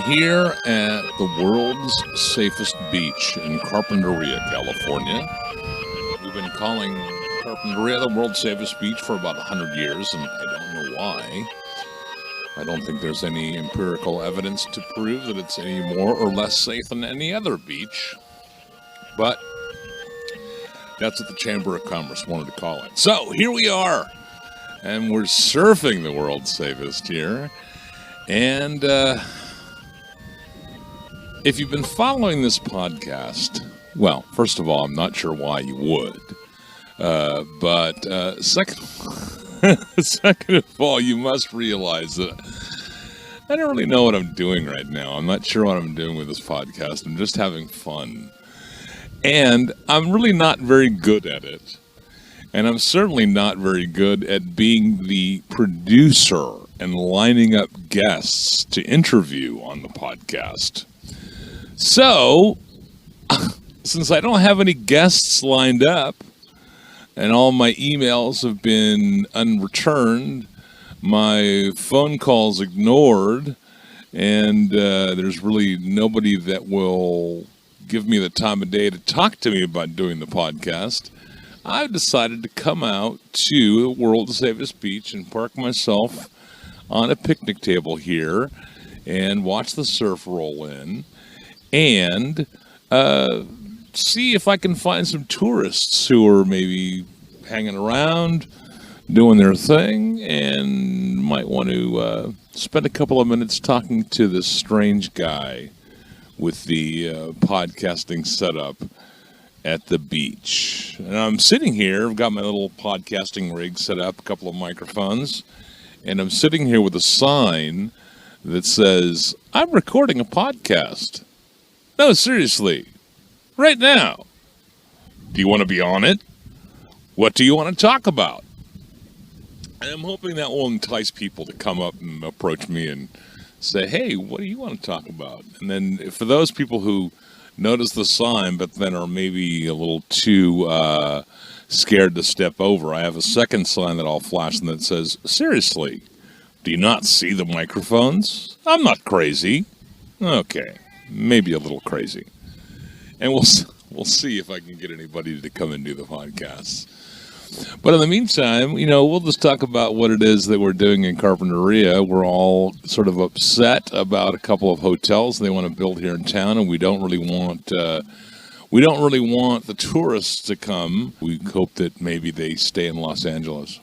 here at the world's safest beach in Carpinteria, California. We've been calling Carpinteria the world's safest beach for about 100 years, and I don't know why. I don't think there's any empirical evidence to prove that it's any more or less safe than any other beach. But that's what the Chamber of Commerce wanted to call it. So here we are, and we're surfing the world's safest here. And if you've been following this podcast, well, first of all, I'm not sure why you would. But second of all, you must realize that I don't really know what I'm doing right now. I'm not sure what I'm doing with this podcast. I'm just having fun. And I'm really not very good at it. And I'm certainly not very good at being the producer and lining up guests to interview on the podcast. So, since I don't have any guests lined up, and all my emails have been unreturned, my phone calls ignored, and there's really nobody that will give me the time of day to talk to me about doing the podcast, I've decided to come out to the world's safest beach and park myself on a picnic table here and watch the surf roll in and see if I can find some tourists who are maybe hanging around, doing their thing, and might want to spend a couple of minutes talking to this strange guy with the podcasting setup at the beach. And I'm sitting here, I've got my little podcasting rig set up, a couple of microphones, and I'm sitting here with a sign that says, I'm recording a podcast. No, seriously, right now. Do you want to be on it? What do you want to talk about? And I'm hoping that will entice people to come up and approach me and say, hey, what do you want to talk about? And then for those people who notice the sign but then are maybe a little too scared to step over, I have a second sign that I'll flash and that says, seriously, do you not see the microphones? I'm not crazy. Okay, maybe a little crazy. And we'll see if I can get anybody to come and do the podcast. But in the meantime, we'll just talk about what it is that we're doing in Carpinteria. We're all sort of upset about a couple of hotels they want to build here in town, and we don't really want the tourists to come. We hope that maybe they stay in Los Angeles.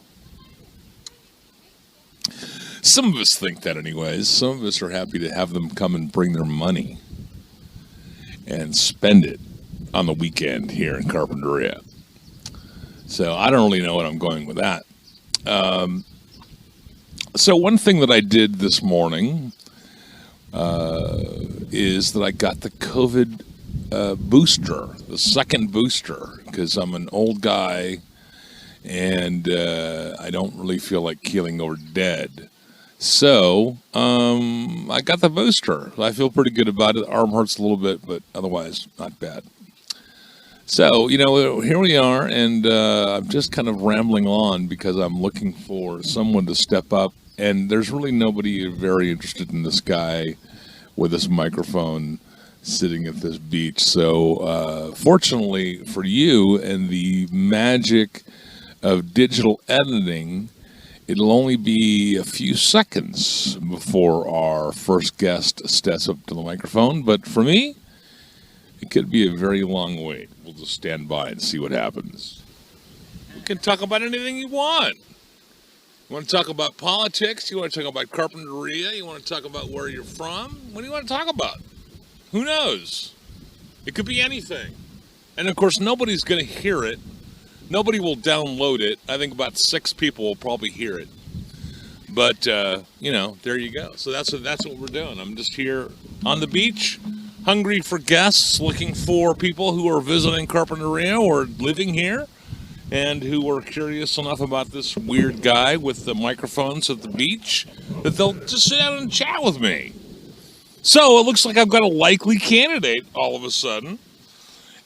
Some of us think that anyways. Some of us are happy to have them come and bring their money and spend it on the weekend here in Carpinteria. So I don't really know what I'm going with that. So one thing that I did this morning is that I got the COVID booster, the second booster, because I'm an old guy and I don't really feel like keeling over dead. So I got the booster. I feel pretty good about it. The arm hurts a little bit, but otherwise not bad. So, here we are, and I'm just kind of rambling on because I'm looking for someone to step up, and there's really nobody very interested in this guy with this microphone sitting at this beach. So, fortunately for you and the magic of digital editing, it'll only be a few seconds before our first guest steps up to the microphone, but for me, it could be a very long wait. We'll just stand by and see what happens. We can talk about anything you want. You want to talk about politics? You want to talk about Carpinteria? You want to talk about where you're from? What do you want to talk about? Who knows? It could be anything. And, of course, nobody's going to hear it. Nobody will download it. I think about 6 people will probably hear it. But, there you go. So that's what we're doing. I'm just here on the beach, hungry for guests, looking for people who are visiting Carpinteria or living here and who are curious enough about this weird guy with the microphones at the beach that they'll just sit down and chat with me. So it looks like I've got a likely candidate all of a sudden.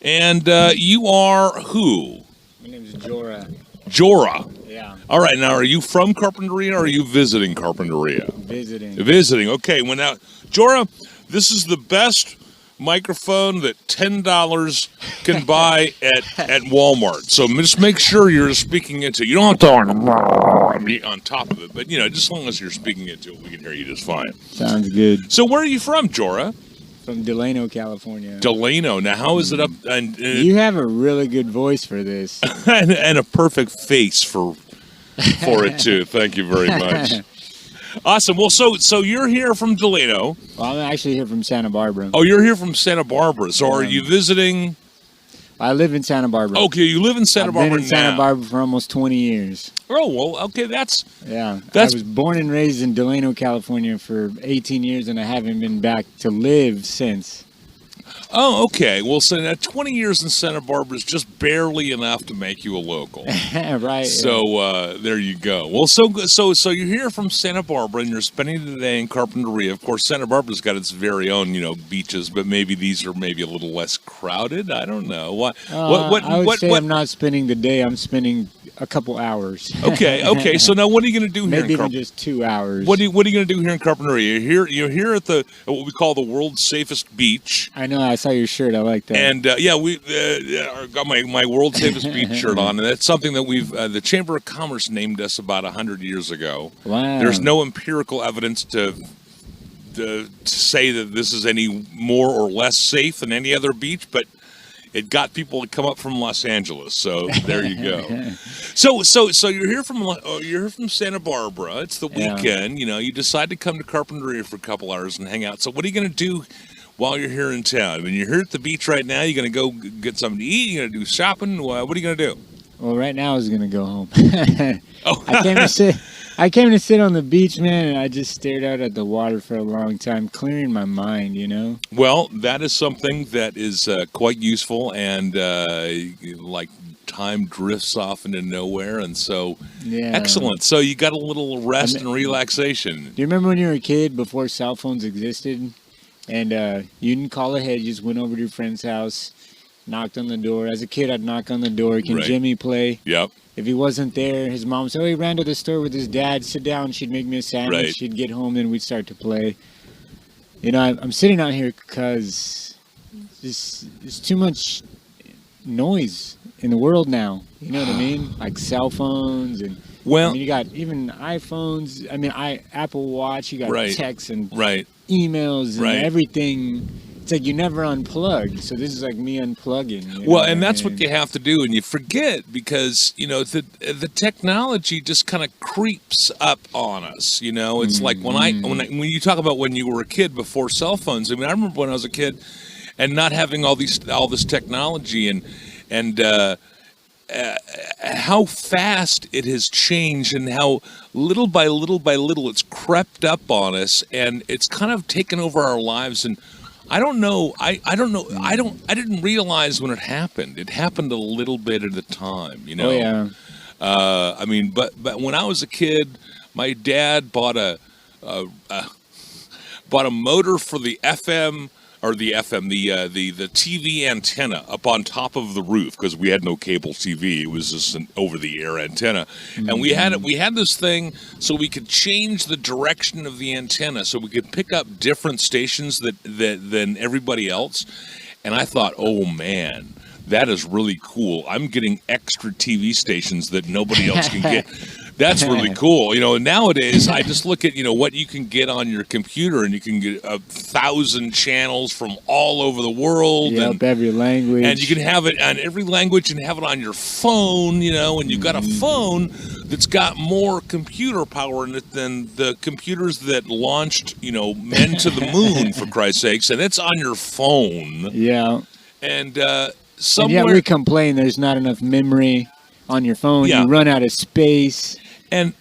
And you are who? My name is Jora. Jora. Yeah. All right. Now, are you from Carpinteria or are you visiting Carpinteria? Visiting. Visiting. Okay. Well, now, Jora, This is the best microphone that $10 can buy at Walmart. So just make sure you're speaking into it. You don't have to be on top of it, but just as long as you're speaking into it, we can hear you just fine. Sounds good. So where are you from, Jora? From Delano, California. Delano. Now, how is it up? And you have a really good voice for this, and a perfect face for it too. Thank you very much. Awesome. Well, so you're here from Delano. Well, I'm actually here from Santa Barbara. Oh, you're here from Santa Barbara. So are you visiting? I live in Santa Barbara. Okay, you live in Santa Barbara now. I've been in Santa Barbara for almost 20 years. Oh, well, okay, that's... I was born and raised in Delano, California for 18 years, and I haven't been back to live since. Oh, okay. Well, so now 20 years in Santa Barbara is just barely enough to make you a local. Right. So there you go. Well, so you're here from Santa Barbara, and you're spending the day in Carpinteria. Of course, Santa Barbara's got its very own, beaches, but maybe these are maybe a little less crowded. I don't know. I would say I'm not spending the day. I'm spending a couple hours. Okay. So now, what are you going to do here? Maybe even just 2 hours. What are you going to do here in Carpinteria? You're here at what we call the world's safest beach. I know. I saw your shirt. I like that. And we got my world's safest beach shirt on, and that's something that the Chamber of Commerce named us about 100 years ago. Wow. There's no empirical evidence to say that this is any more or less safe than any other beach, but it got people to come up from Los Angeles. So there you go. So you're here from Santa Barbara. It's the weekend. You decide to come to Carpinteria for a couple hours and hang out. So what are you going to do while you're here in town? I mean, you're here at the beach right now. You're going to go get something to eat. You're going to do shopping. What are you going to do? Well, right now I was going to go home. I came to sit on the beach, man, and I just stared out at the water for a long time, clearing my mind, Well, that is something that is quite useful, and time drifts off into nowhere, and so excellent. So you got a little rest and relaxation. Do you remember when you were a kid before cell phones existed? And you didn't call ahead, you just went over to your friend's house, knocked on the door. As a kid, I'd knock on the door. Can Jimmy play? Yep. If he wasn't there, his mom said, he ran to the store with his dad. Sit down. She'd make me a sandwich. Right. She'd get home, then we'd start to play. I'm sitting out here because there's too much noise in the world now. You know what I mean? Like cell phones and... Well, you got even iPhones. Apple Watch. You got texts and emails and everything. It's like you never unplug. So this is like me unplugging. And that's what you have to do, and you forget because the technology just kind of creeps up on us. It's like when you talk about when you were a kid before cell phones. I remember when I was a kid and not having all this technology and how fast it has changed and how little by little it's crept up on us, and it's kind of taken over our lives. And I don't know. I didn't realize when it happened. It happened a little bit at a time, Oh yeah. But when I was a kid, my dad bought a motor for the the TV antenna up on top of the roof because we had no cable TV. It was just an over-the-air antenna, and we had this thing so we could change the direction of the antenna, so we could pick up different stations than everybody else. And I thought, oh man, that is really cool. I'm getting extra TV stations that nobody else can get. That's really cool. Nowadays, I just look at, what you can get on your computer, and you can get 1,000 channels from all over the world. Yep, every language. And you can have it on every language and have it on your phone, and you've got a phone that's got more computer power in it than the computers that launched, men to the moon, for Christ's sakes, and it's on your phone. Yeah. And somewhere... And yet we complain there's not enough memory on your phone. You run out of space. And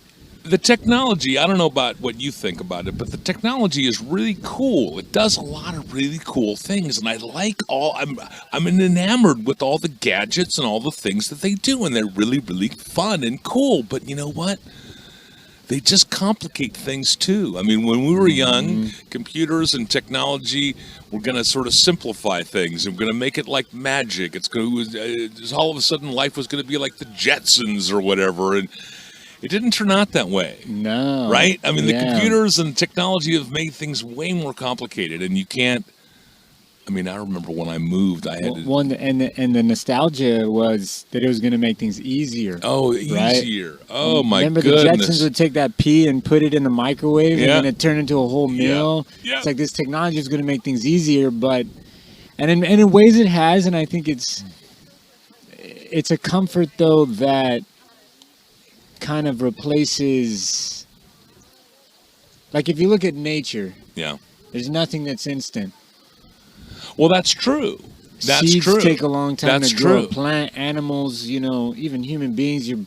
the technology, I don't know about what you think about it, but the technology is really cool. It does a lot of really cool things, and I'm enamored with all the gadgets and all the things that they do, and they're really, really fun and cool. But you know what? They just complicate things too. When we were young, computers and technology were going to sort of simplify things, and we're going to make it like magic. All of a sudden, life was going to be like the Jetsons or whatever, and It didn't turn out that way. No. Right? I mean, the Yeah. computers and technology have made things way more complicated, and you can't. I mean, I remember when I moved, I had to. One and the nostalgia was that it was going to make things easier. Oh, right? easier. Oh, my Remember goodness. the Jetsons would take that pea and put it in the microwave, Yeah. and then it turned into a whole meal. Yeah. It's like this technology is going to make things easier, but and in ways it has, and I think it's a comfort though that kind of replaces. Like if you look at nature, Yeah. there's nothing that's instant. Well, that's true. That's Seeds true. take a long time That's to grow. true. Plant, animals, even human beings. You're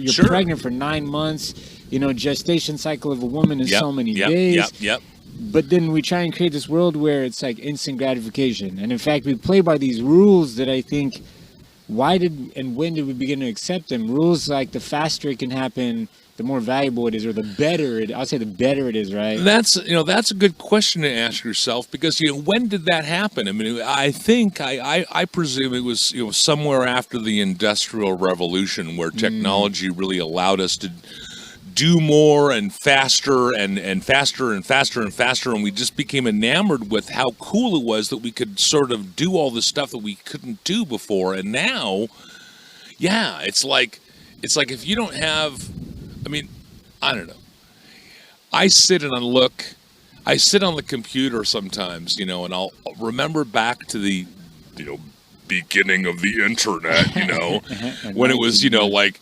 Sure. pregnant for 9 months. Gestation cycle of a woman is Yep, so many yep, days. Yep. But then we try and create this world where it's like instant gratification. And in fact, we play by these rules that I think, why did and when did we begin to accept them? Rules like the faster it can happen, the more valuable it is, or the better it. I'll say the better it is, right? That's a good question to ask yourself, because when did that happen? I mean, I think I presume it was somewhere after the Industrial Revolution, where technology really allowed us to do more and faster and faster and faster and faster, and we just became enamored with how cool it was that we could sort of do all the stuff that we couldn't do before. And now, yeah, it's like if you don't have, I mean, I don't know. I sit on the computer sometimes, and I'll remember back to the, beginning of the internet, when it was, like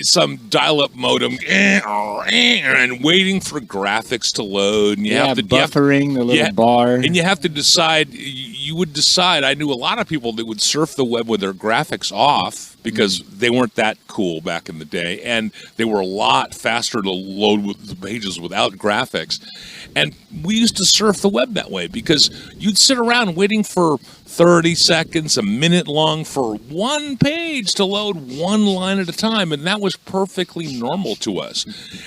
some dial-up modem and waiting for graphics to load, and you have to buffering the little bar, and you have to decide. You would decide. I knew a lot of people that would surf the web with their graphics off because they weren't that cool back in the day, and they were a lot faster to load with the pages without graphics. And we used to surf the web that way because you'd sit around waiting for 30 seconds, a minute long for one page to load one line at a time, and that was perfectly normal to us.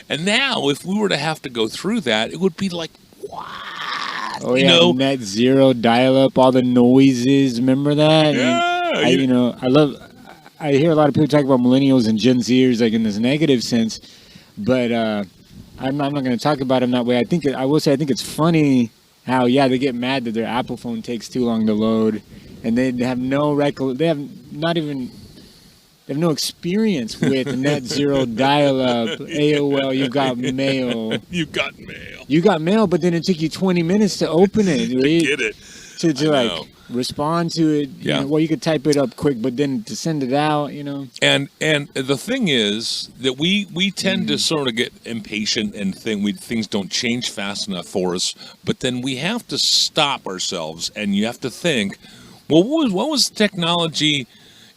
And now, if we were to have to go through that, it would be like, what? Oh yeah, net zero dial-up, all the noises. Remember that? Yeah. I hear a lot of people talk about millennials and Gen Zers like in this negative sense, but I'm not going to talk about them that way. I will say I think it's funny how they get mad that their Apple phone takes too long to load, and they have no experience with net zero dial-up, AOL. You got mail. You got mail, but then it took you 20 minutes to open it. Right? Get it. To respond to it. Yeah. You could type it up quick, but then to send it out, And the thing is that we tend to sort of get impatient and think things don't change fast enough for us. But then we have to stop ourselves, and you have to think, well, what was technology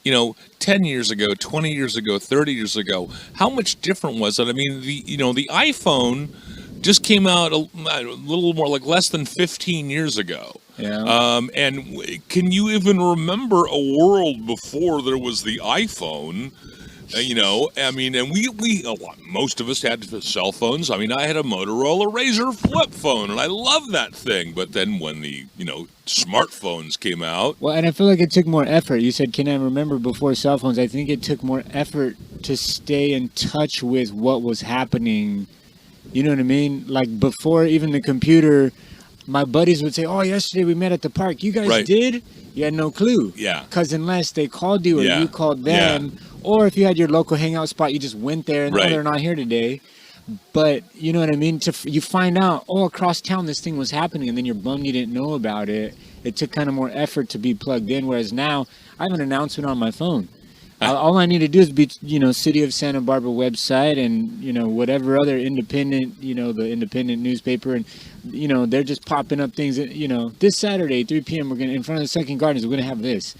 10 years ago, 20 years ago, 30 years ago? How much different was it? I mean, the iPhone just came out a little more, like less than 15 years ago. Yeah. And can you even remember a world before there was the iPhone? I mean, and most of us had cell phones. I mean, I had a Motorola Razr flip phone, and I love that thing. But then when the, smartphones came out. Well, and I feel like it took more effort. You said, can I remember before cell phones? I think it took more effort to stay in touch with what was happening. You know what I mean? Like before even the computer, my buddies would say, oh, yesterday we met at the park. You guys did? You had no clue. Yeah. Because unless they called you or you called them, or if you had your local hangout spot, you just went there and they're not here today. But you know what I mean? You find out, across town this thing was happening, and then you're bummed you didn't know about it. It took kind of more effort to be plugged in, whereas now I have an announcement on my phone. All I need to do is be, City of Santa Barbara website and, whatever other independent, the independent newspaper. And, they're just popping up things that, this Saturday, 3 p.m., we're going to, in front of the Second Gardens, we're going to have this.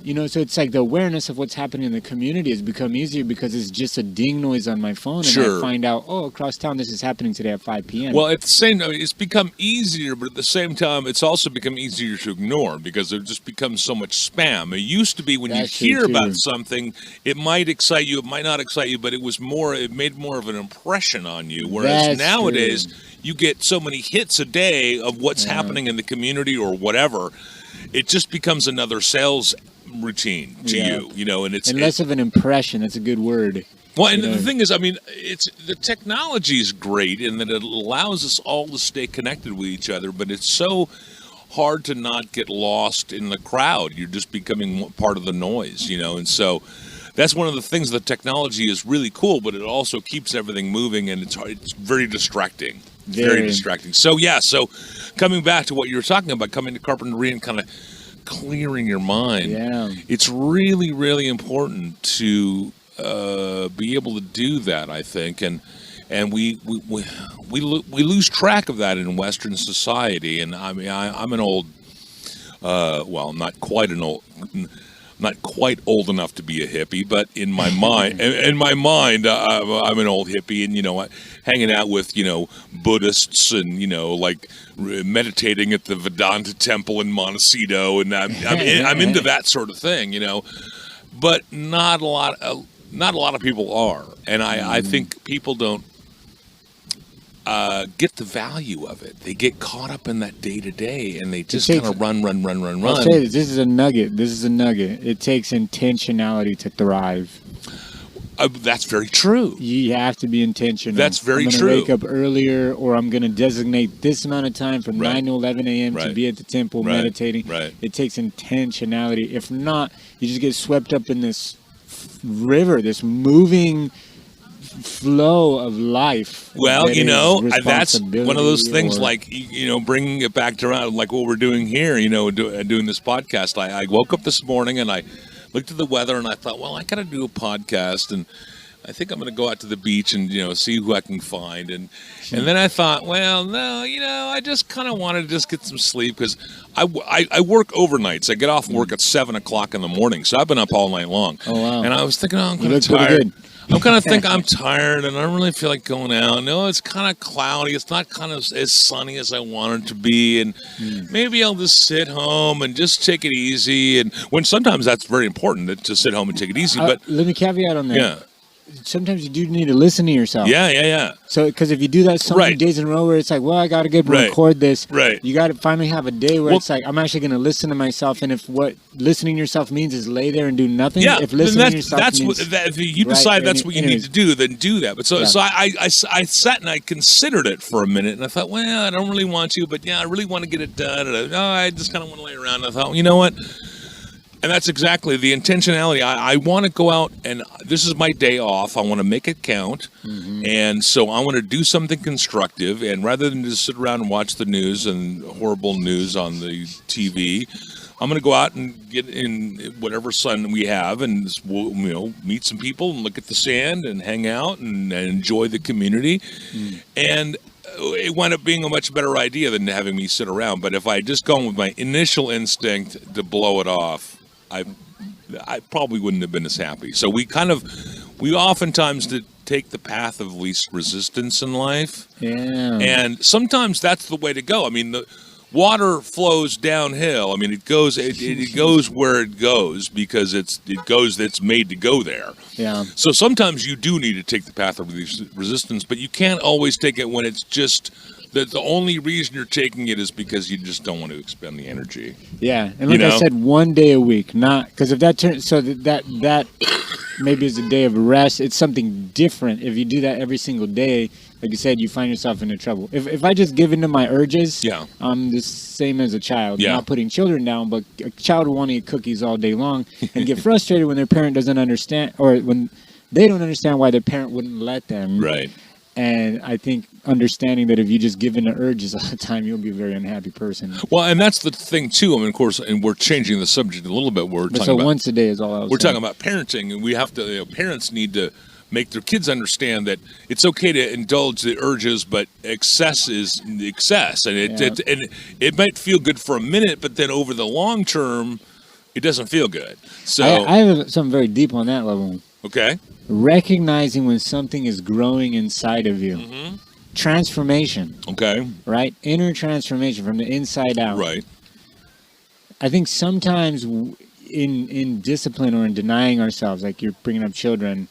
So it's like the awareness of what's happening in the community has become easier because it's just a ding noise on my phone. And I find out, across town, this is happening today at 5 p.m. Well, at the same time, it's become easier, but at the same time, it's also become easier to ignore because it just becomes so much spam. It used to be when you hear about something, it might excite you, it might not excite you, but it made more of an impression on you. Whereas nowadays, you get so many hits a day of what's happening in the community or whatever. it just becomes another sales routine to you, you know, and it's less of an impression. That's a good word. Well, and the thing is, I mean, it's the technology is great in that it allows us all to stay connected with each other, but it's so hard to not get lost in the crowd. You're just becoming part of the noise, you know, and so that's one of the things. The technology is really cool, but it also keeps everything moving, and it's very distracting. Very distracting. So, yeah, so coming back to what you were talking about, coming to Carpinteria and kind of clearing your mind, it's really, really important to be able to do that, I think, and we lose track of that in Western society. And I mean, I'm an old, well, not quite old enough to be a hippie, but in my mind, I'm an old hippie, and you know, hanging out with Buddhists, and like meditating at the Vedanta temple in Montecito, and I'm into that sort of thing, but not a lot of people are, and I think people don't get the value of it. They get caught up in that day to day, and they just kind of run. I'll say this is a nugget. It takes intentionality to thrive. That's very true. You have to be intentional. That's very true. I'm going to wake up earlier, or I'm going to designate this amount of time from 9 to 11 a.m. to be at the temple meditating. Right. It takes intentionality. If not, you just get swept up in this river, this moving flow of life. Well, that's one of those things, like, bringing it back to around, like what we're doing here, doing this podcast. I woke up this morning and I looked at the weather and I thought, well, I got to do a podcast, and I think I'm going to go out to the beach and, see who I can find. And then I thought, well, no, I just kind of wanted to just get some sleep, because I work overnights. I get off work at 7 o'clock in the morning, so I've been up all night long. Oh, wow. And I was thinking, I'm kind of tired. I'm kind of think I'm tired, and I don't really feel like going out. No, it's kind of cloudy. It's not kind of as sunny as I want it to be, and maybe I'll just sit home and just take it easy. And when sometimes that's very important to sit home and take it easy. But let me caveat on that. Yeah. Sometimes you do need to listen to yourself. Yeah. So, because if you do that so many days in a row where it's like, well, I got to get record this. Right. You got to finally have a day where it's like, I'm actually going to listen to myself. And if what listening to yourself means is lay there and do nothing, if listening to yourself means... if you decide that's what you need to do, then do that. But so I sat and I considered it for a minute, and I thought, well, I don't really want to, but I really want to get it done. And I just kind of want to lay around. And I thought, you know what? And that's exactly the intentionality. I want to go out, and this is my day off. I want to make it count. And so I want to do something constructive. And rather than just sit around and watch the news and horrible news on the TV, I'm going to go out and get in whatever sun we have, and meet some people and look at the sand and hang out and enjoy the community. And it wound up being a much better idea than having me sit around. But if I had just gone with my initial instinct to blow it off, I probably wouldn't have been as happy. So we oftentimes take the path of least resistance in life. Yeah. And sometimes that's the way to go. I mean, the water flows downhill. I mean, it goes where it goes because it's made to go there. Yeah. So sometimes you do need to take the path of least resistance, but you can't always take it when it's just the only reason you're taking it is because you just don't want to expend the energy. Yeah, and like I said, one day a week, not because if that turns so that maybe is a day of rest. It's something different. If you do that every single day, like you said, you find yourself into trouble. If I just give in to my urges, I'm the same as a child. Not putting children down, but a child will want to eat cookies all day long and get frustrated when their parent doesn't understand, or when they don't understand why their parent wouldn't let them. Right. And I think understanding that if you just give in to urges all the time, you'll be a very unhappy person. Well, and that's the thing, too. I mean, of course, and we're changing the subject a little bit. We're talking about once a day is all I was saying. Talking about parenting, and we have to, parents need to make their kids understand that it's okay to indulge the urges, but excess is excess. And it might feel good for a minute, but then over the long term, it doesn't feel good. So I have something very deep on that level. Okay. Recognizing when something is growing inside of you. Mm-hmm. Transformation. Okay. Right? Inner transformation from the inside out. Right. I think sometimes in discipline or in denying ourselves, like you're bringing up children,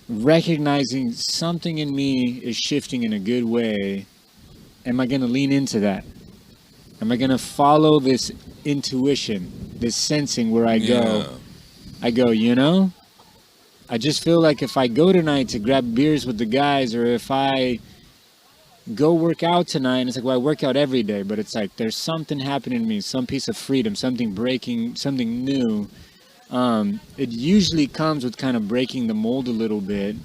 recognizing something in me is shifting in a good way. Am I going to lean into that? Am I going to follow this intuition, this sensing where I go, you know, I just feel like if I go tonight to grab beers with the guys, or if I go work out tonight, and it's like, well, I work out every day, but it's like there's something happening to me, some piece of freedom, something breaking, something new. It usually comes with kind of breaking the mold a little bit.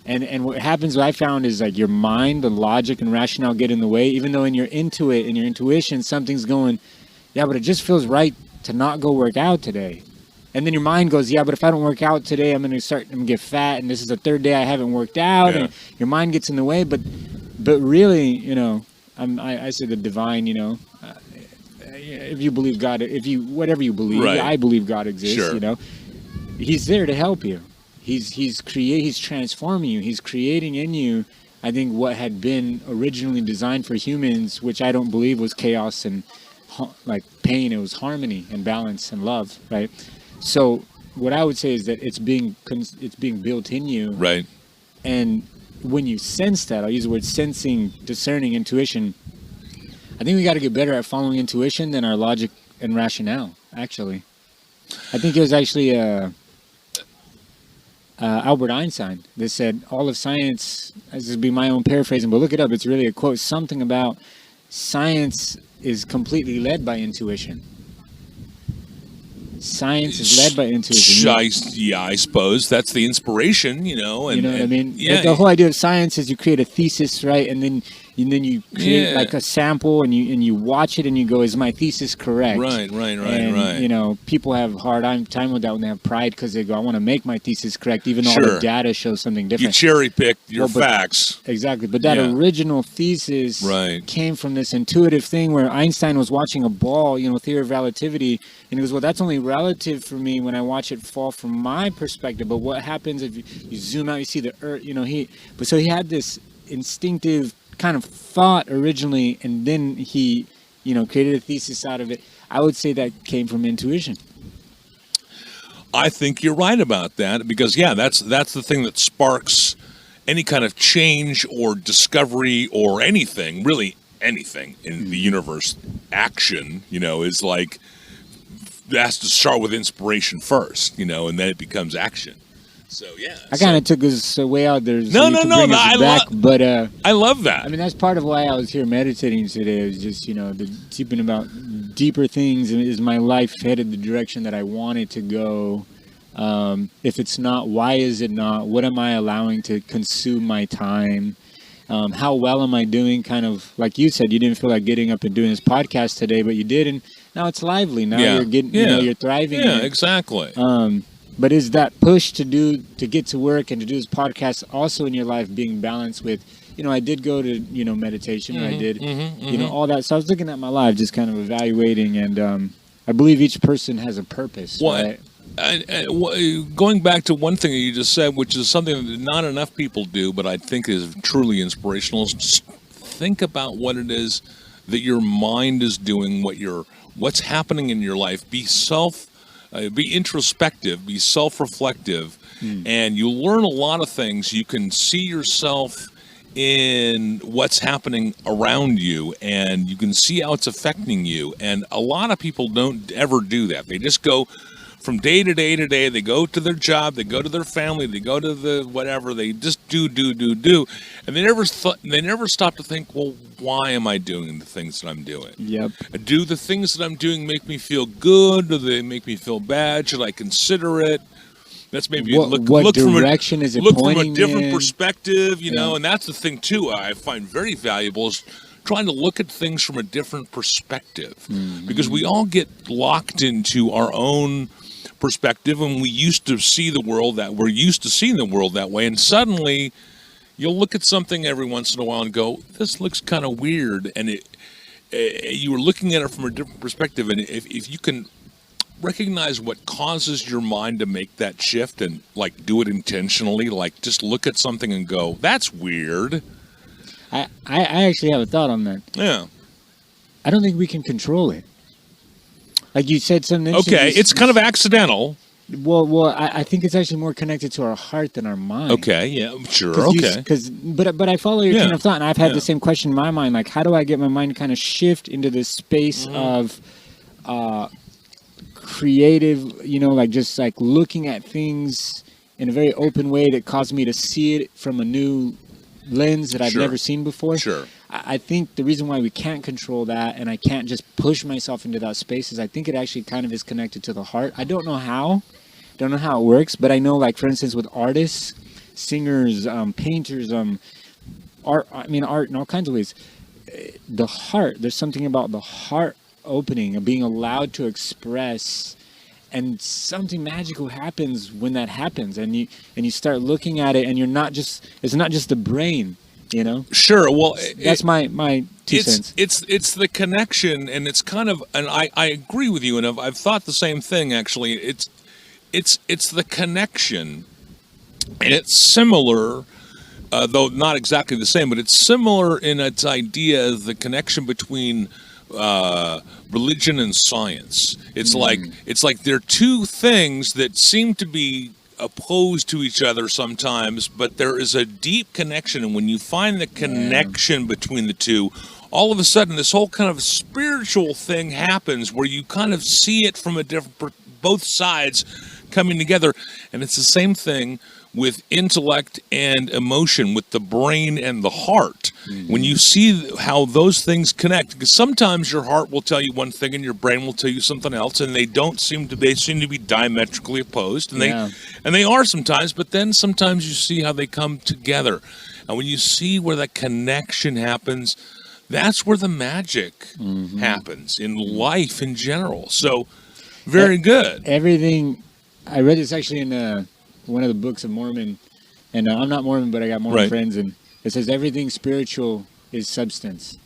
And what happens, what I found, is like your mind, the logic and rationale get in the way, even though in your intuition, something's going, yeah, but it just feels right to not go work out today. And then your mind goes, yeah, but if I don't work out today, I'm going to get fat, and this is the third day I haven't worked out, and your mind gets in the way. But really, you know, I say the divine, you know, if you believe God, whatever you believe, I believe God exists, you know, he's there to help you. He's transforming you. He's creating in you, I think, what had been originally designed for humans, which I don't believe was chaos and like pain. It was harmony and balance and love, right? So what I would say is that it's being built in you, right? And when you sense that, I'll use the word sensing, discerning, intuition. I think we got to get better at following intuition than our logic and rationale. Actually, I think it was actually Albert Einstein that said all of science. This would be my own paraphrasing, but look it up. It's really a quote. Something about science is completely led by intuition. Science is led by intuition. I suppose that's the inspiration, you know. And, you know what I mean? Yeah. The whole idea of science is you create a thesis, right? And then you create like a sample, and you watch it, and you go, "Is my thesis correct?" Right. And, you know, people have a hard time with that when they have pride, because they go, "I want to make my thesis correct," even though all the data shows something different. You cherry pick your facts. Exactly, but that original thesis came from this intuitive thing where Einstein was watching a ball, you know, theory of relativity, and he goes, "Well, that's only relative for me when I watch it fall from my perspective. But what happens if you zoom out, you see the Earth?" You know, so he had this instinctive kind of thought originally, and then he, you know, created a thesis out of it. I would say that came from intuition. I think you're right about that, because that's the thing that sparks any kind of change or discovery or anything, really anything in the universe. Action, you know, is like, it has to start with inspiration first, you know, and then it becomes action. So I kind of took us way out there. No. But I love that. I mean, that's part of why I was here meditating today. It was just, you know, deeping about deeper things. And is my life headed the direction that I want it to go? If it's not, why is it not? What am I allowing to consume my time? How well am I doing? Kind of like you said, you didn't feel like getting up and doing this podcast today, but you did, and now it's lively. Now you're getting, you know, you're thriving. Yeah, exactly. But is that push to get to work and to do this podcast also in your life being balanced with, you know, I did go to, you know, meditation, I did, you know, all that. So I was looking at my life, just kind of evaluating, and I believe each person has a purpose. Well, right? Going back to one thing that you just said, which is something that not enough people do, but I think is truly inspirational, is just think about what it is that your mind is doing, what's happening in your life. Be introspective, be self-reflective, and you learn a lot of things. You can see yourself in what's happening around you, and you can see how it's affecting you. And a lot of people don't ever do that. They just go from day to day to day. They go to their job, they go to their family, they go to the whatever. They just do, and they never stop to think, well, why am I doing the things that I'm doing? Yep. Do the things that I'm doing make me feel good? Do they make me feel bad? Should I consider it? That's maybe what direction is it look pointing from a different in? Perspective, you know. And that's the thing too. I find very valuable is trying to look at things from a different perspective, because we all get locked into our own perspective, and we're used to seeing the world that way, and suddenly you'll look at something every once in a while and go, this looks kind of weird, and you were looking at it from a different perspective. And if you can recognize what causes your mind to make that shift, and like do it intentionally, like just look at something and go, that's weird. I actually have a thought on that. Yeah. I don't think we can control it. Like you said, something. Okay, it's kind of accidental. Well, I think it's actually more connected to our heart than our mind. Okay, yeah, sure, okay. But I follow your train of thought, and I've had Yeah. the same question in my mind. Like, how do I get my mind to kind of shift into this space of creative, like just like looking at things in a very open way that caused me to see it from a new lens that I've Sure. never seen before. Sure. I think the reason why we can't control that and I can't just push myself into that space is I think it actually kind of is connected to the heart. I don't know how it works, but I know, like, for instance, with artists, singers, painters, art in all kinds of ways, the heart, there's something about the heart opening and being allowed to express, and something magical happens when that happens, and you start looking at it, and it's not just the brain, Sure. Well, that's my 2 cents. It's the connection, and it's kind of, and I agree with you, and I've thought the same thing actually. It's the connection, and it's similar, though not exactly the same, but it's similar in its idea of the connection between religion and science. It's like they're two things that seem to be opposed to each other sometimes, but there is a deep connection, and when you find the connection between the two, all of a sudden this whole kind of spiritual thing happens where you kind of see it from a different, both sides coming together. And it's the same thing with intellect and emotion, with the brain and the heart. When you see how those things connect, because sometimes your heart will tell you one thing and your brain will tell you something else, and they seem to be diametrically opposed, and they are sometimes, but then sometimes you see how they come together. And when you see where that connection happens, that's where the magic happens in life in general. So very good. Everything, I read this actually in one of the books of Mormon, and I'm not Mormon, but I got Mormon friends, and it says everything spiritual is substance.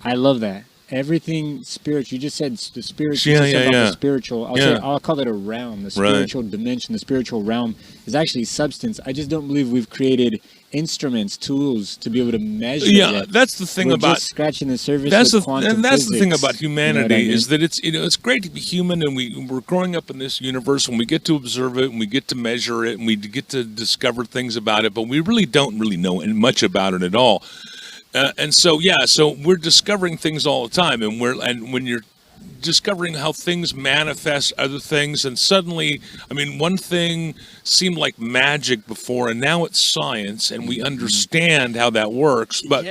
I love that. Everything spiritual. You just said the spiritual. The spiritual. I'll call it a realm. The spiritual dimension, the spiritual realm is actually substance. I just don't believe we've created instruments, tools to be able to measure. Yeah, that's the thing about just scratching the surface. That's with quantum the physics. thing about humanity, You know what I mean? is that it's great to be human, and we're growing up in this universe, and we get to observe it, and we get to measure it, and we get to discover things about it, but we really don't know much about it at all. And so we're discovering things all the time, and when you're discovering how things manifest other things, and suddenly, one thing seemed like magic before, and now it's science, and we understand how that works. But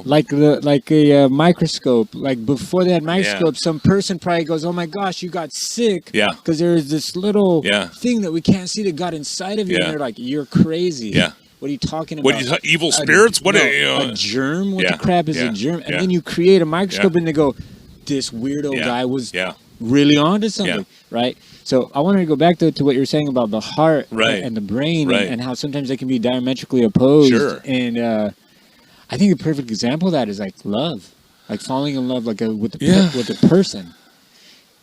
like a microscope. Like before they had microscopes, some person probably goes, "Oh my gosh, you got sick." Yeah. Because there's this little thing that we can't see that got inside of you, and they're like, "You're crazy." Yeah. What are you talking about? What are you evil spirits? A germ? What the crap is a germ? And then you create a microscope and they go, this weirdo guy was really onto something, right? So I wanted to go back to what you were saying about the heart and the brain and how sometimes they can be diametrically opposed. Sure. And I think a perfect example of that is like love, like falling in love with a person.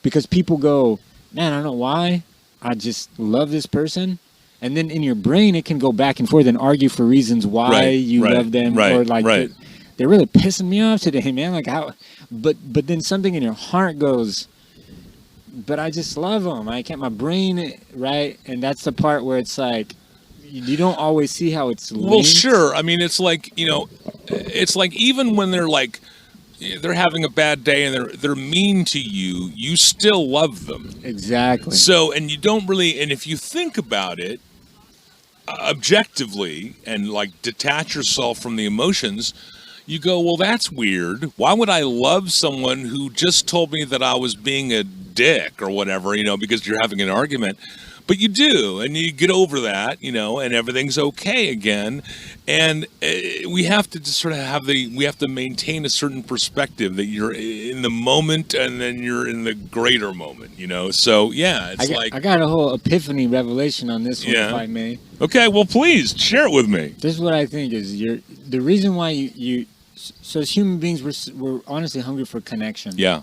Because people go, man, I don't know why, I just love this person. And then in your brain, it can go back and forth and argue for reasons why you love them, or like they're really pissing me off today, man. Like how, but then something in your heart goes, but I just love them. I can't. My brain, right, and that's the part where it's like you don't always see how it's linked. Well, sure. It's like it's like even when they're having a bad day and they're mean to you, you still love them. Exactly. So, and you don't really, and if you think about it objectively and like detach yourself from the emotions, you go, well, that's weird. Why would I love someone who just told me that I was being a dick or whatever, because you're having an argument? But you do, and you get over that, and everything's okay again. And we have to just sort of we have to maintain a certain perspective that you're in the moment and then you're in the greater moment, So, yeah, I got a whole epiphany revelation on this one, if I may. Okay, well, please, share it with me. This is what I think is the reason why so as human beings, we're honestly hungry for connection. Yeah.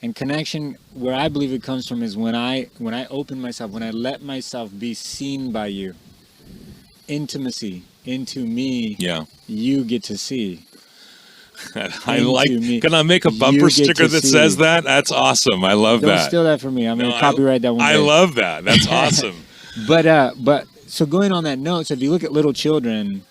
And connection, where I believe it comes from, is when I open myself, when I let myself be seen by you. Intimacy into me. Yeah. You get to see. I like. me. Can I make a bumper sticker that says that? That's awesome. I love Don't that. steal that from me. I'm going to copyright that one day. I love that. That's awesome. But so going on that note, so if you look at little children,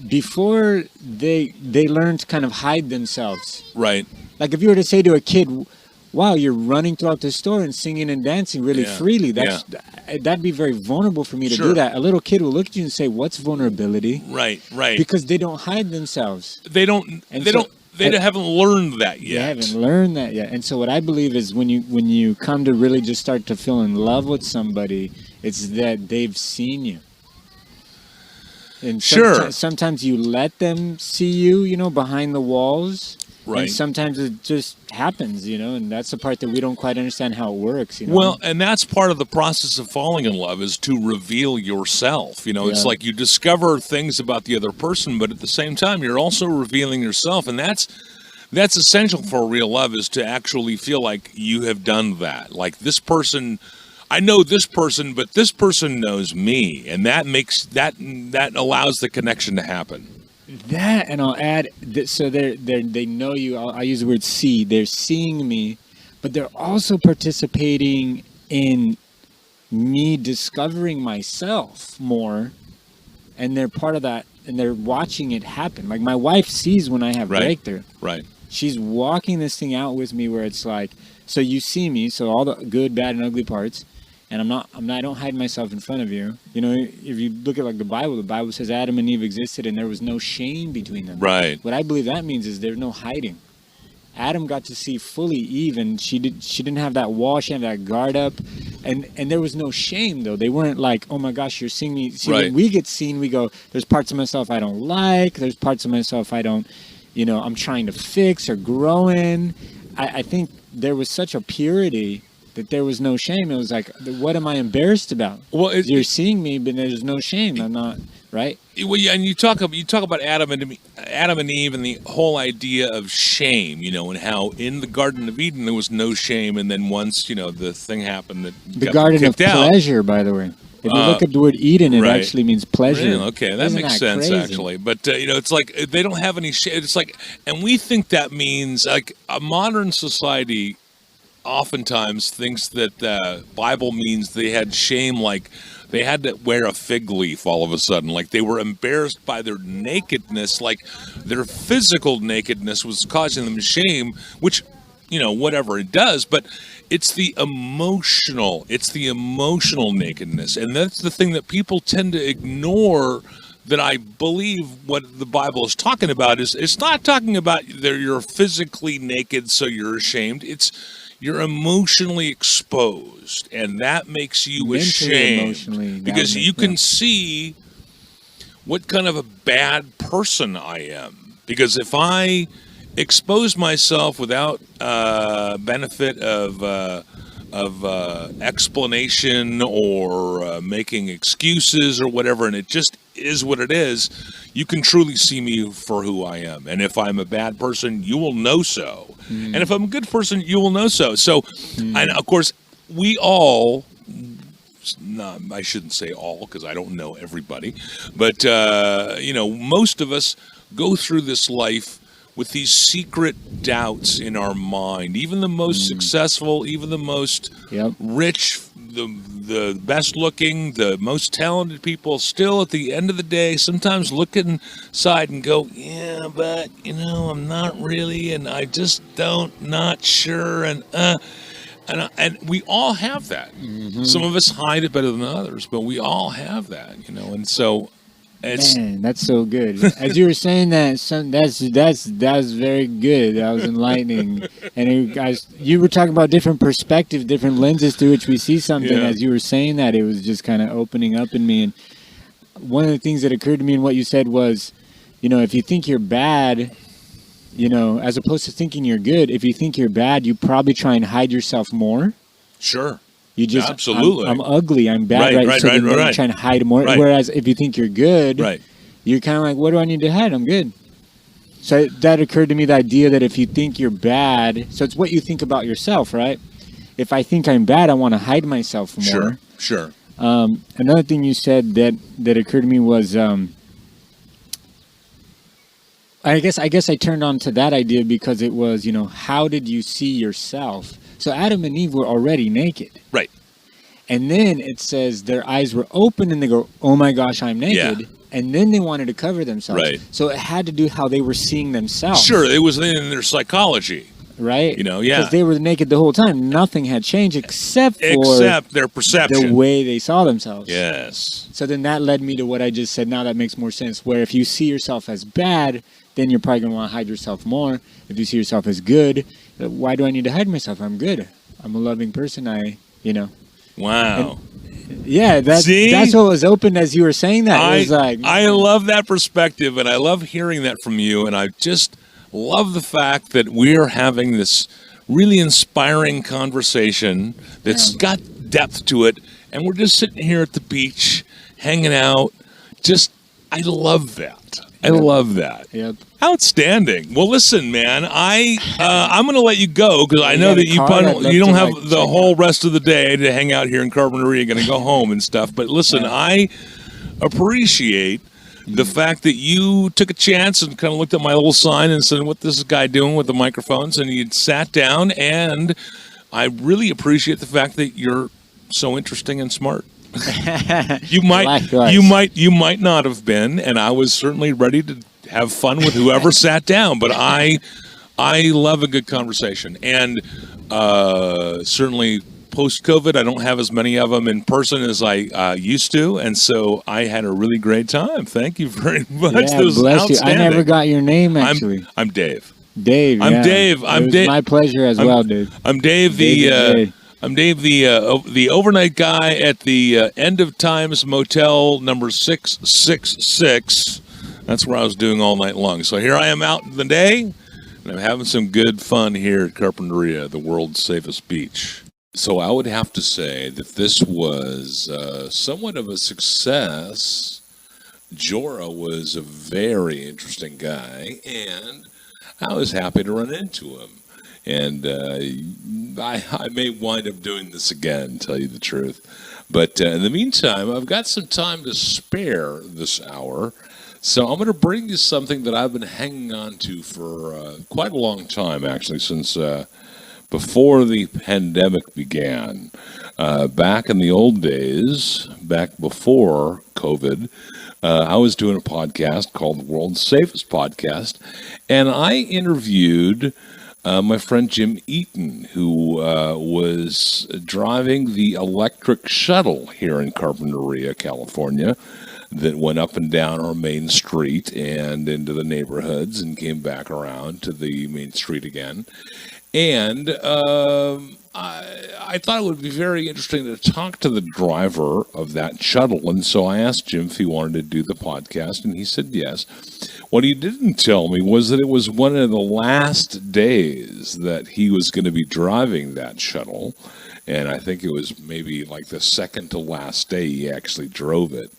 before they learn to kind of hide themselves. Right. Like if you were to say to a kid, wow, you're running throughout the store and singing and dancing really freely. That'd be very vulnerable for me to do that. A little kid will look at you and say, what's vulnerability? Right. Because they don't hide themselves. They haven't learned that yet. They haven't learned that yet. And so what I believe is when you come to really just start to feel in love with somebody, it's that they've seen you. And sometimes you let them see you, behind the walls. Right. And sometimes it just happens, and that's the part that we don't quite understand how it works, Well, and that's part of the process of falling in love is to reveal yourself. It's like you discover things about the other person, but at the same time, you're also revealing yourself. And that's essential for real love is to actually feel like you have done that. Like this person, I know this person, but this person knows me. And that makes that allows the connection to happen. That, and I'll add, so they know you. I use the word see. They're seeing me, but they're also participating in me discovering myself more, and they're part of that, and they're watching it happen. Like my wife sees when I have breakthrough. Right. She's walking this thing out with me where it's like, so you see me, so all the good, bad, and ugly parts. And I don't hide myself in front of you. If you look at like the Bible says Adam and Eve existed and there was no shame between them. Right. What I believe that means is there's no hiding. Adam got to see fully Eve, and she didn't have that wall, she didn't have that guard up, and there was no shame though. They weren't like, oh my gosh, you're seeing me. See, when we get seen, we go, there's parts of myself I don't like, there's parts of myself I don't, I'm trying to fix or grow in. I think there was such a purity that there was no shame. It was like, what am I embarrassed about? Well, you're seeing me, but there's no shame. I'm not, right? Well, yeah, and you talk about Adam and Eve and the whole idea of shame, and how in the Garden of Eden there was no shame, and then once the thing happened that the Garden of Pleasure, by the way. If you look up the word Eden, it actually means pleasure. Really? Okay, that makes sense crazy? Actually. But it's like they don't have any shame. It's like, and we think that means like a modern society oftentimes thinks that the Bible means they had shame, like they had to wear a fig leaf all of a sudden, like they were embarrassed by their nakedness, like their physical nakedness was causing them shame, which, whatever it does, but it's the emotional nakedness, and that's the thing that people tend to ignore. That I believe what the Bible is talking about is it's not talking about that you're physically naked so you're ashamed. It's you're emotionally exposed, and that makes you ashamed because you can see what kind of a bad person I am. Because if I expose myself without benefit of explanation or making excuses or whatever, and it just is what it is, you can truly see me for who I am. And if I'm a bad person, you will know so. And if I'm a good person, you will know so. So, and of course, we all, I shouldn't say all because I don't know everybody, but, most of us go through this life with these secret doubts in our mind. Even the most successful, even the most rich, the best looking, the most talented people still at the end of the day sometimes look inside and go, yeah, but, I'm not really, and I just not sure, and we all have that. Some of us hide it better than others, but we all have that, and so man, that's so good. As you were saying that, that's very good. That was enlightening. And guys, you were talking about different perspectives, different lenses through which we see something. As you were saying that, it was just kind of opening up in me. And one of the things that occurred to me in what you said was, if you think you're bad, as opposed to thinking you're good, if you think you're bad, you probably try and hide yourself more. Sure. You just, absolutely. I'm ugly, I'm bad, right? So you're trying to hide more. Whereas if you think you're good, you're kind of like, what do I need to hide? I'm good. So that occurred to me, the idea that if you think you're bad, so it's what you think about yourself, right? If I think I'm bad, I want to hide myself more. Sure. Another thing you said that occurred to me was I guess I turned on to that idea because it was, how did you see yourself? So Adam and Eve were already naked. Right. And then it says their eyes were open and they go, oh my gosh, I'm naked. Yeah. And then they wanted to cover themselves. Right. So it had to do how they were seeing themselves. Sure, it was in their psychology. Right? Yeah. Because they were naked the whole time. Nothing had changed except their perception. The way they saw themselves. Yes. So then that led me to what I just said. Now that makes more sense. Where if you see yourself as bad, then you're probably going to want to hide yourself more. If you see yourself as good, why do I need to hide myself? I'm good. I'm a loving person. Wow. Yeah, that's what was open as you were saying that. It was like, I love that perspective, and I love hearing that from you, and I just love the fact that we're having this really inspiring conversation that's got depth to it, and we're just sitting here at the beach, hanging out. I love that. I love that. Yep. Outstanding. Well, listen, man, I'm going to let you go because I know that you don't have the whole rest of the day to hang out here in Carpinteria. You're going to go home and stuff. But listen, I appreciate the fact that you took a chance and kind of looked at my little sign and said, what this guy doing with the microphones? And you sat down, and I really appreciate the fact that you're so interesting and smart. You might not have been, and I was certainly ready to have fun with whoever sat down, but I love a good conversation, and certainly post-COVID, I don't have as many of them in person as I used to, and so I had a really great time. Thank you very much. Yeah, bless you. I never got your name, actually. I'm Dave. Dave. I'm Dave. I'm Dave. My pleasure as well, Dave. I'm Dave. I'm Dave, the overnight guy at the End of Times Motel number 666. That's where I was doing all night long. So here I am out in the day, and I'm having some good fun here at Carpinteria, the world's safest beach. So I would have to say that this was somewhat of a success. Jora was a very interesting guy, and I was happy to run into him. And I may wind up doing this again, tell you the truth. But in the meantime, I've got some time to spare this hour. So I'm going to bring you something that I've been hanging on to for quite a long time, actually, since before the pandemic began. Back in the old days, back before COVID, I was doing a podcast called The World's Safest Podcast, and I interviewed my friend Jim Eaton, who was driving the electric shuttle here in Carpinteria, California, that went up and down our main street and into the neighborhoods and came back around to the main street again. And I thought it would be very interesting to talk to the driver of that shuttle. And so I asked Jim if he wanted to do the podcast, and he said yes. What he didn't tell me was that it was one of the last days that he was going to be driving that shuttle. And I think it was maybe like the second to last day he actually drove it.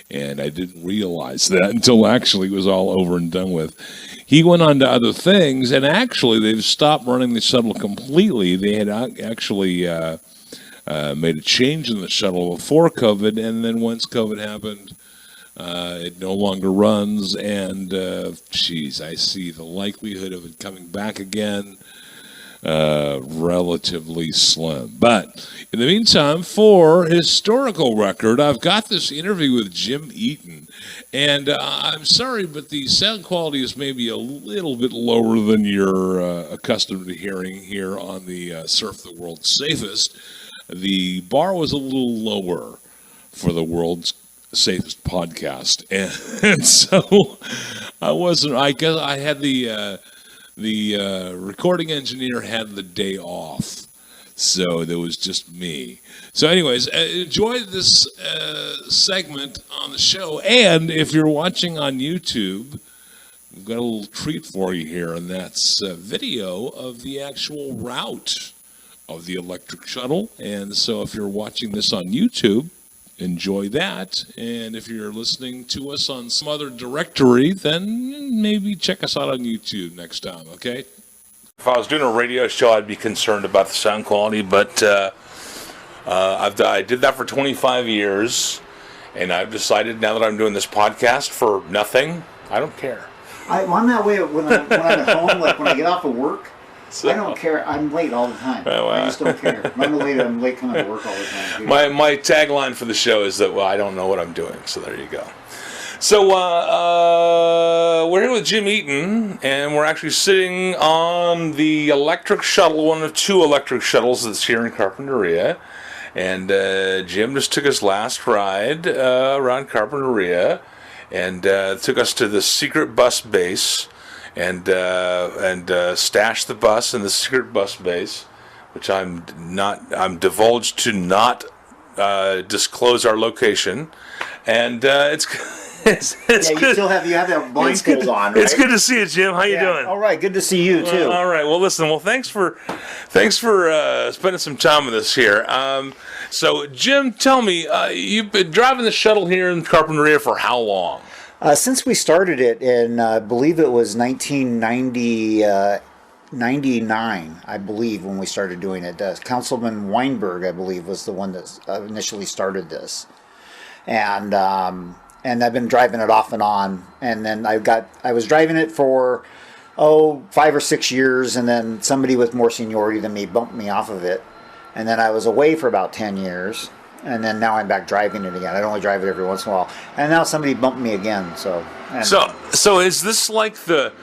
And I didn't realize that until actually it was all over and done with. He went on to other things, and actually they've stopped running the shuttle completely. They had actually made a change in the shuttle before COVID, and then once COVID happened, it no longer runs, and I see the likelihood of it coming back again relatively slim. But in the meantime, for historical record, I've got this interview with Jim Eaton, and I'm sorry, but the sound quality is maybe a little bit lower than you're accustomed to hearing here on the Surf the World's Safest. The bar was a little lower for the world's safest podcast, and so I guess I had the recording engineer had the day off, so there was just me. So anyways, enjoy this segment on the show, and if you're watching on YouTube, we've got a little treat for you here, and that's a video of the actual route of the electric shuttle. And so if you're watching this on YouTube, enjoy that. And if you're listening to us on some other directory, then maybe check us out on YouTube next time, okay? If I was doing a radio show, I'd be concerned about the sound quality, but I did that for 25 years, and I've decided now that I'm doing this podcast for nothing, I don't care. I'm that way when I'm at home, like when I get off of work. So, I don't care. I'm late all the time. Oh, wow. I just don't care. When I'm late coming to work all the time. Too. my tagline for the show is that, well, I don't know what I'm doing. So there you go. So we're here with Jim Eaton, and we're actually sitting on the electric shuttle, one of 2 electric shuttles that's here in Carpinteria. And Jim just took his last ride around Carpinteria, and took us to the secret bus base, and stashed the bus in the secret bus base, which I'm divulged to not disclose our location, and it's yeah, good. You have that blindfold on, right? It's good to see you, Jim. How you doing? All right, good to see you too. All right. Well, listen. Well, thanks for spending some time with us here. So, Jim, tell me, you've been driving the shuttle here in Carpinteria for how long? Since we started it in, I believe it was 1999, I believe, when we started doing it. Councilman Weinberg, I believe, was the one that initially started this. And I've been driving it off and on. And then I was driving it for, 5 or 6 years, and then somebody with more seniority than me bumped me off of it. And then I was away for about 10 years. And then now I'm back driving it again. I only drive it every once in a while. And now somebody bumped me again. So is this like the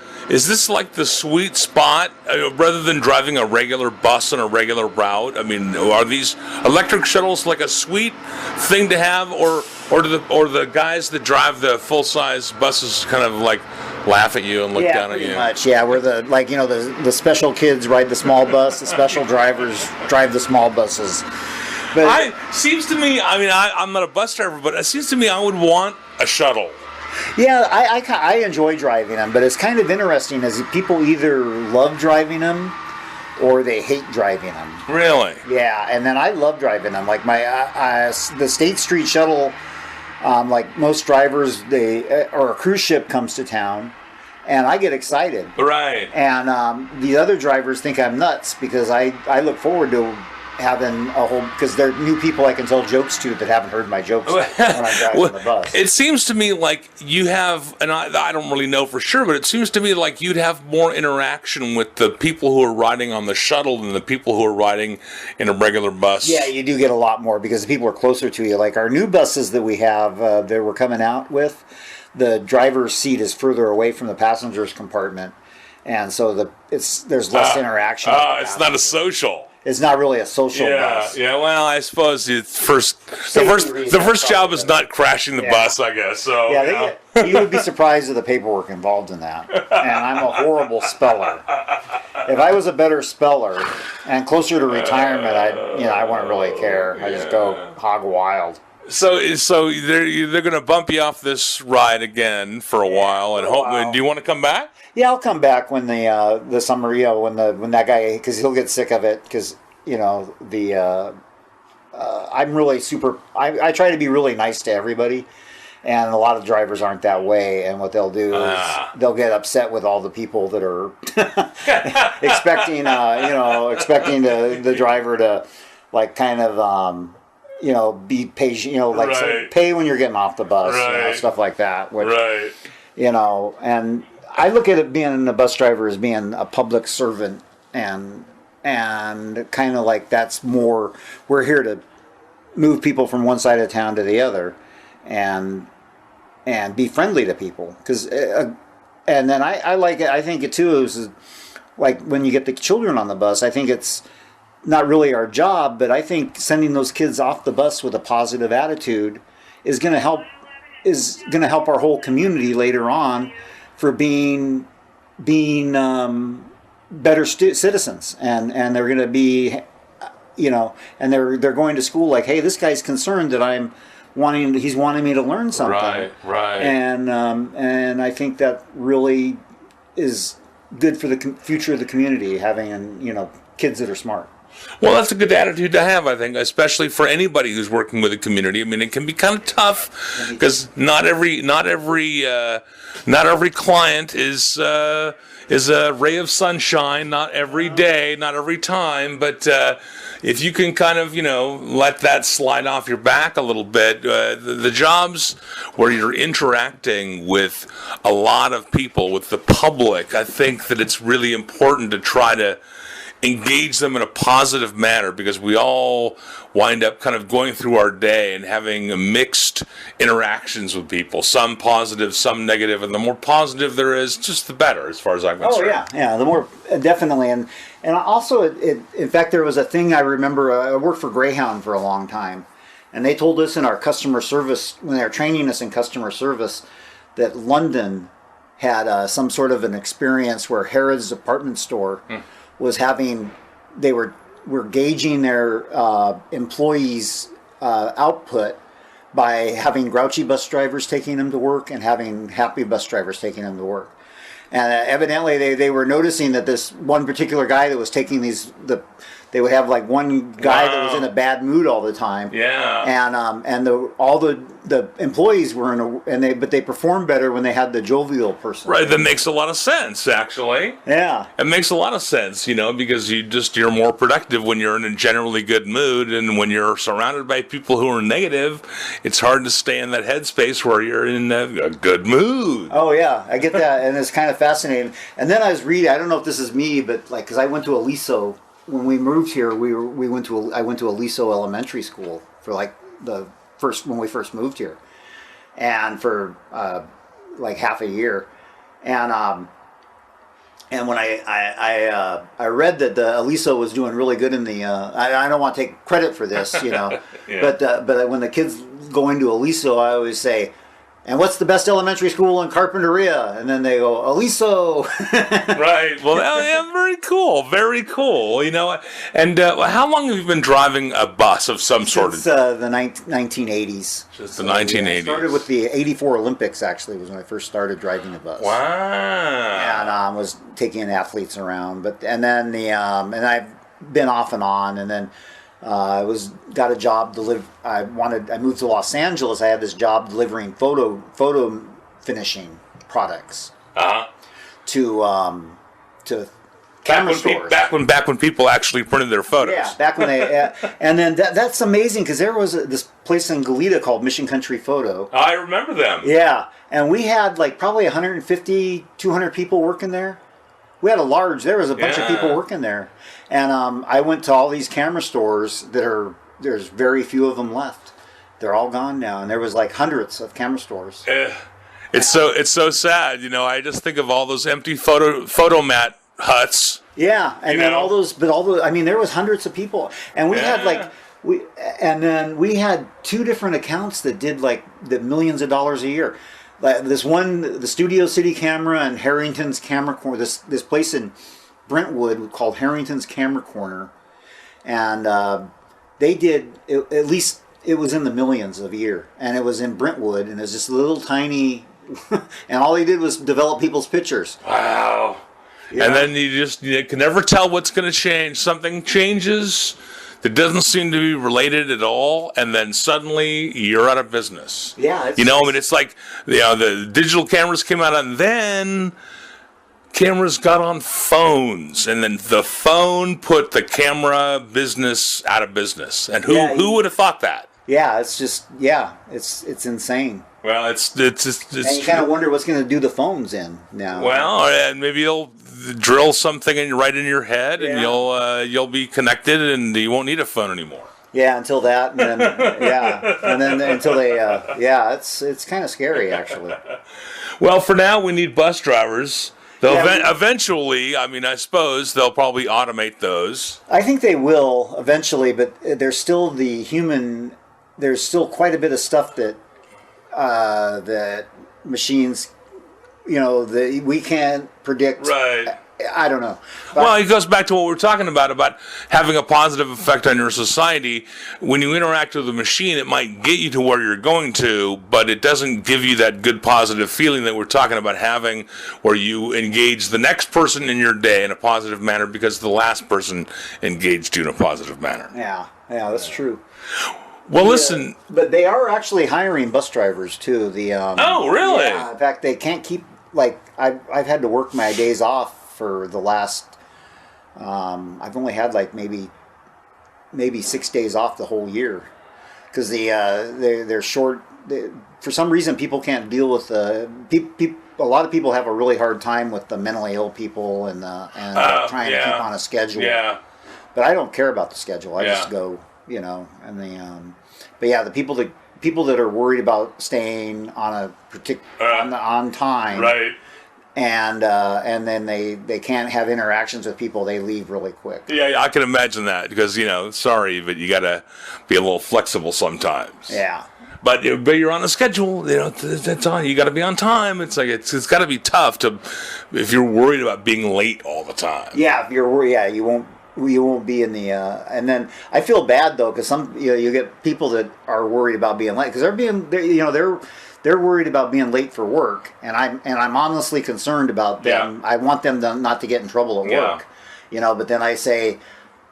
sweet spot rather than driving a regular bus on a regular route? I mean, are these electric shuttles like a sweet thing to have, or do the guys that drive the full size buses kind of like laugh at you and look down at you? Yeah, pretty much. Yeah, we're the special kids ride the small bus. The special drivers drive the small buses. But seems to me, I mean, I'm not a bus driver, but it seems to me I would want a shuttle. Yeah, I enjoy driving them, but it's kind of interesting as people either love driving them or they hate driving them. Really? Yeah, and then I love driving them. Like the State Street shuttle, like most drivers, or a cruise ship comes to town, and I get excited. Right. And the other drivers think I'm nuts because I look forward to having a whole, because they're new people I can tell jokes to that haven't heard my jokes when I'm driving the bus. It seems to me like you have, and I don't really know for sure, but it seems to me like you'd have more interaction with the people who are riding on the shuttle than the people who are riding in a regular bus. Yeah, you do get a lot more because the people are closer to you. Like our new buses that we have that we're coming out with, the driver's seat is further away from the passenger's compartment, and so there's less interaction. It's not a social. It's not really a social bus. Yeah. Well, I suppose the first job is not crashing the bus, I guess. So you would be surprised at the paperwork involved in that. And I'm a horrible speller. If I was a better speller and closer to retirement, I wouldn't really care. I just go hog wild. So they're going to bump you off this ride again for a while, and hope. Do you want to come back? Yeah, I'll come back when the summer, when that guy, because he'll get sick of it, because I'm really I try to be really nice to everybody, and a lot of drivers aren't that way, and what they'll do is they'll get upset with all the people that are expecting the driver to like kind of be patient, like say, pay when you're getting off the bus, stuff like that, which, and I look at it being a bus driver as being a public servant, and kind of like that's more, we're here to move people from one side of town to the other, and be friendly to people, because and then I like it. I think it too is like when you get the children on the bus, I think it's not really our job, but I think sending those kids off the bus with a positive attitude is going to help our whole community later on for being better citizens, and they're going to be, and they're going to school like, hey, this guy's concerned that he's wanting me to learn something, right, and I think that really is good for the future of the community, having kids that are smart. Well, that's a good attitude to have, I think, especially for anybody who's working with a community. I mean, it can be kind of tough because not every client is a ray of sunshine. Not every day, not every time, but if you can kind of, let that slide off your back a little bit, the jobs where you're interacting with a lot of people, with the public, I think that it's really important to try to engage them in a positive manner, because we all wind up kind of going through our day and having mixed interactions with people, some positive, some negative, and the more positive there is, just the better, as far as I'm concerned. Oh yeah, the more, definitely, and also, in fact, there was a thing I remember. I worked for Greyhound for a long time, and they told us in our customer service, when they were training us in customer service, that London had some sort of an experience where Harrods department store was having, they were gauging their employees' output by having grouchy bus drivers taking them to work and having happy bus drivers taking them to work. And evidently they were noticing that this one particular guy that was taking they would have like one guy that was in a bad mood all the time. Yeah. And all the employees were but they performed better when they had the jovial person. Right. That makes a lot of sense, actually. Yeah. It makes a lot of sense, because you're more productive when you're in a generally good mood, and when you're surrounded by people who are negative, it's hard to stay in that headspace where you're in a good mood. Oh yeah, I get that, and it's kind of fascinating. And then I was reading, I don't know if this is me, but because I went to Aliso. When we moved here, I went to Aliso Elementary School for when we first moved here, and for like half a year, and when I read that the Aliso was doing really good in the I don't want to take credit for this, Yeah. but when the kids go into Aliso, I always say, and what's the best elementary school in Carpinteria? And then they go, Aliso. Right. Well, yeah, very cool. Very cool. And how long have you been driving a bus of some sort? Since the 1980s. Just the 1980s. I started with the '84 Olympics, actually, was when I first started driving a bus. Wow. And was taking athletes around. And then and I've been off and on, and then I got a job I moved to Los Angeles. I had this job delivering photo finishing products to camera stores. Back when people actually printed their photos. Yeah, back when they and then that's amazing, because there was this place in Goleta called Mission Country Photo. I remember them. Yeah, and we had like probably 150, 200 people working there. We had there was a bunch of people working there. And I went to all these camera stores there's very few of them left. They're all gone now. And there was like hundreds of camera stores. It's so sad. I just think of all those empty photomat huts. Yeah. And then all those, there was hundreds of people. And we had we had two different accounts that did the millions of dollars a year. Like this one, the Studio City Camera and Harrington's Camera Corner, this place in Brentwood called Harrington's Camera Corner, and they did at least, it was in the millions of a year, and it was in Brentwood, and it was just little tiny, and all they did was develop people's pictures. Wow. Yeah. And then you can never tell what's going to change. Something changes that doesn't seem to be related at all, and then suddenly you're out of business. Yeah. It's like, the digital cameras came out, and then cameras got on phones, and then the phone put the camera business out of business. And who would have thought that? Yeah, it's just, it's insane. Well, it's and you kind of wonder what's going to do the phones in now. Well, and maybe you'll drill something right in your head, and you'll be connected, and you won't need a phone anymore. Yeah, until that, and then and then until they, it's kind of scary, actually. Well, for now, we need bus drivers. Eventually, I suppose they'll probably automate those. I think they will eventually, but there's still there's still quite a bit of stuff that that machines, we can't predict I don't know. Well, it goes back to what we were talking about having a positive effect on your society. When you interact with a machine, it might get you to where you're going to, but it doesn't give you that good positive feeling that we're talking about having, where you engage the next person in your day in a positive manner because the last person engaged you in a positive manner. Yeah, that's true. Well, listen. But they are actually hiring bus drivers, too. Oh, really? Yeah, in fact, they can't keep, like, I've had to work my days off for the last, I've only had like maybe 6 days off the whole year, because they're short. For some reason, people can't deal with a lot of people have a really hard time with the mentally ill people and trying to keep on a schedule. Yeah. But I don't care about the schedule. I just go, and but yeah, the people that are worried about staying on a on time, right? And then they can't have interactions with people. They leave really quick. Yeah, I can imagine that because sorry, but you got to be a little flexible sometimes. Yeah. But you're on a schedule. That's on. You got to be on time. It's like it's got to be tough if you're worried about being late all the time. Yeah, if you're worried, you won't be in the. And then I feel bad though because you get people that are worried about being late because they're worried about being late for work, and I'm honestly concerned about them. Yeah. I want them not to get in trouble at work, But then I say,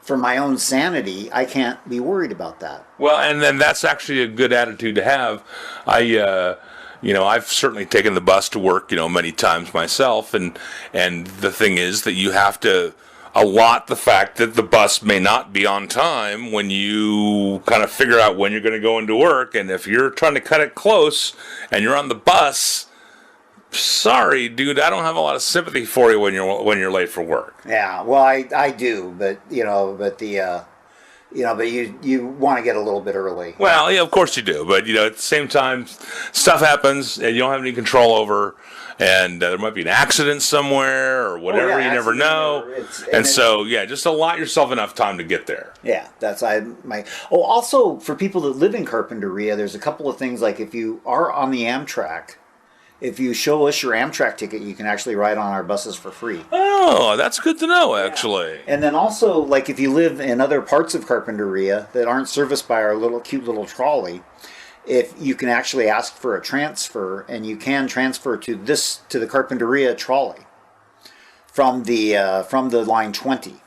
for my own sanity, I can't be worried about that. Well, and then that's actually a good attitude to have. I've certainly taken the bus to work, many times myself, and the thing is that you have to allot the fact that the bus may not be on time when you kind of figure out when you're going to go into work. And if you're trying to cut it close and you're on the bus, sorry, dude, I don't have a lot of sympathy for you when you're late for work. Yeah, well, I do, but you want to get a little bit early. Well, yeah, of course you do, but at the same time, stuff happens and you don't have any control over. And there might be an accident somewhere or whatever, you never know. Just allot yourself enough time to get there. Yeah, also for people that live in Carpinteria, there's a couple of things, like if you are on the Amtrak, if you show us your Amtrak ticket, you can actually ride on our buses for free. Oh, that's good to know, actually. And then also, like if you live in other parts of Carpinteria that aren't serviced by our cute little trolley, if you can actually ask for a transfer, and you can transfer to the Carpinteria trolley from the line 20.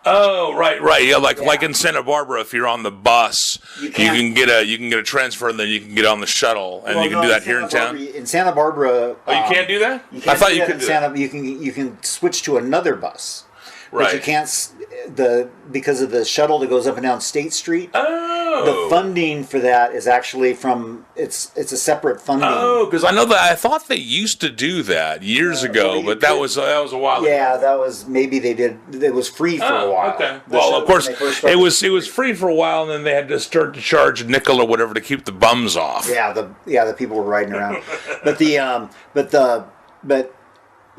Oh, right. Yeah, like in Santa Barbara, if you're on the bus, you can get a transfer, and then you can get on the shuttle, and you can do that here in town. In Santa Barbara, you can't do that. I thought you could do that. You can switch to another bus. Right. But you can't because of the shuttle that goes up and down State Street. Oh. The funding for that is actually it's a separate funding. Oh, because I thought they used to do that years ago, but that was a while ago. Yeah, that was maybe they did. It was free for a while. Okay. Well, of course, it was free for a while, and then they had to start to charge a nickel or whatever to keep the bums off. Yeah, the people were riding around, but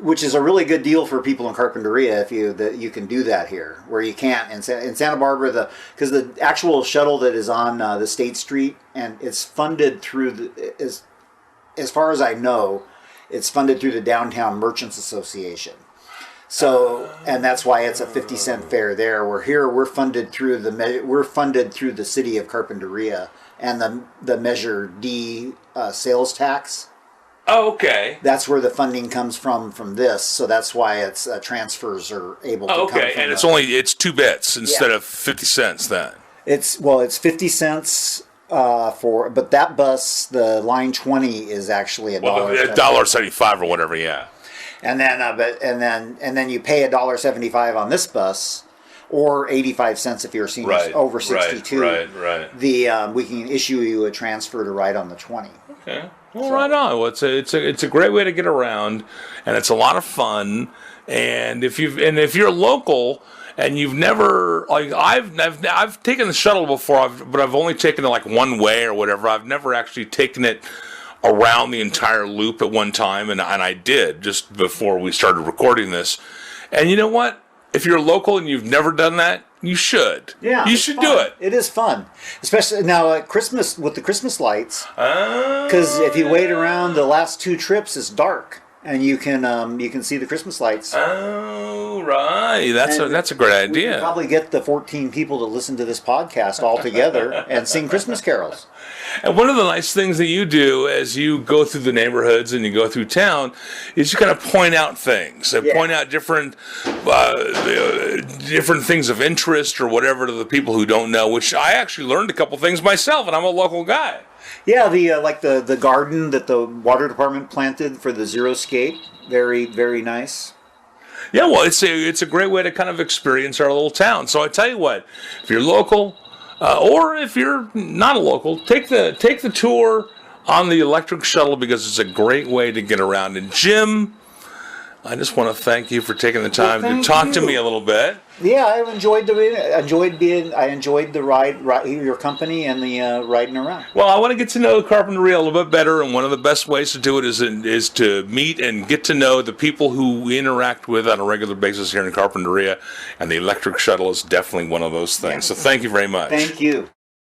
which is a really good deal for people in Carpinteria if you can do that here, where you can't in Santa Barbara. Because the actual shuttle that is on the State Street, and it's funded through as far as I know, it's funded through the Downtown Merchants Association. So, and that's why it's a 50-cent fare there. Where here we're funded through the city of Carpinteria and the Measure D sales tax. Oh, okay. That's where the funding comes from this, so that's why it's transfers are able to come from. Okay, and it's 2 bits instead of 50 cents then. It's 50 cents but that bus, the line 20, is actually $1.75 or whatever, yeah. And then and then you pay $1.75 on this bus, or 85 cents if you're a senior over 62. Right. We can issue you a transfer to ride on the 20. Okay. Well, right on. Well, it's a great way to get around, and it's a lot of fun. And if you're local and you've never I've taken the shuttle before, but I've only taken it like one way or whatever. I've never actually taken it around the entire loop at one time, and I did just before we started recording this. And you know what? If you're local and you've never done that, you should. Yeah, you should do it. It is fun, especially now at Christmas with the Christmas lights. Because if you wait around, the last 2 trips, it's dark. and you can see the Christmas lights. Oh, right. That's a great We can idea. probably get the 14 people to listen to this podcast all together and sing Christmas carols. And one of the nice things that you do as you go through the neighborhoods and you go through town is you kind of point out things and point out different things of interest or whatever to the people who don't know, which I actually learned a couple things myself, and I'm a local guy. Yeah, the garden that the water department planted for the Xeriscape, very, very nice. Yeah, well, it's a great way to kind of experience our little town. So I tell you what, if you're local, or if you're not a local, take the tour on the electric shuttle because it's a great way to get around. And Jim, I just want to thank you for taking the time to talk to me a little bit. Yeah, I've enjoyed the ride, your company and the riding around. Well, I want to get to know Carpinteria a little bit better, and one of the best ways to do it is to meet and get to know the people who we interact with on a regular basis here in Carpinteria, and the electric shuttle is definitely one of those things. So thank you very much. Thank you.